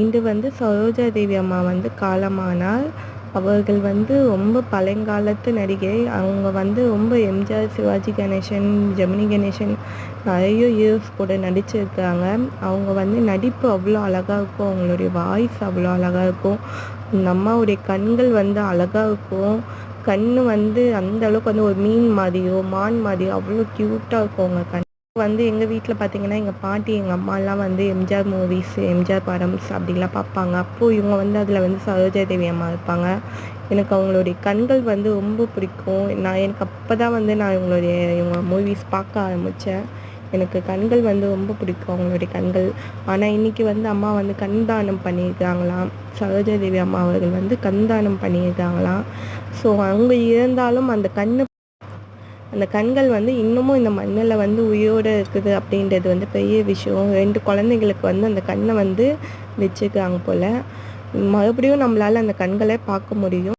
இன்று வந்து சரோஜா தேவி அம்மா வந்து காலமானார். அவர்கள் வந்து ரொம்ப பழங்காலத்து நடிகை. அவங்க வந்து ரொம்ப எம்ஜிஆர், சிவாஜி கணேசன், ஜெமினி கணேசன் நிறைய ஹீரோஸ் கூட நடிச்சிருக்காங்க. அவங்க வந்து நடிப்பு அவ்வளோ அழகாக இருக்கும். அவங்களுடைய வாய்ஸ் அவ்வளோ அழகாக இருக்கும். அந்த அம்மாவுடைய கண்கள் வந்து அழகாக இருக்கும். கண் வந்து அந்த அளவுக்கு வந்து ஒரு மீன் மாதிரியோ மான் மாதிரியோ அவ்வளோ க்யூட்டாக இருக்கும் அவங்க கண். வந்து எங்கள் வீட்டில் பார்த்தீங்கன்னா எங்கள் பாட்டி எங்கள் அம்மாலாம் வந்து எம்ஜிஆர் மூவிஸ், எம்ஜிஆர் படம்ஸ் அப்படிலாம் பார்ப்பாங்க. அப்போது இவங்க வந்து அதில் வந்து சரோஜா தேவி அம்மா இருப்பாங்க. எனக்கு அவங்களுடைய கண்கள் வந்து ரொம்ப பிடிக்கும். எனக்கு அப்போ தான் வந்து நான் இவங்க மூவிஸ் பார்க்க ஆரம்பித்தேன். எனக்கு கண்கள் வந்து ரொம்ப பிடிக்கும் அவங்களுடைய கண்கள். ஆனால் இன்றைக்கி வந்து அம்மா வந்து கண் தானம் பண்ணியிருக்காங்களாம். சரோஜா தேவி அம்மா அவர்கள் வந்து கண் தானம் பண்ணியிருக்காங்களாம். ஸோ அவங்க இருந்தாலும் அந்த கண்கள் வந்து இன்னமும் இந்த மண்ணில் வந்து உயிரோடு இருக்குது அப்படின்றது வந்து பெரிய விஷயம். 2 குழந்தைங்களுக்கு வந்து அந்த கண்ணை வந்து வச்சுருக்காங்க போல். மறுபடியும் நம்மளால் அந்த கண்களை பார்க்க முடியும்.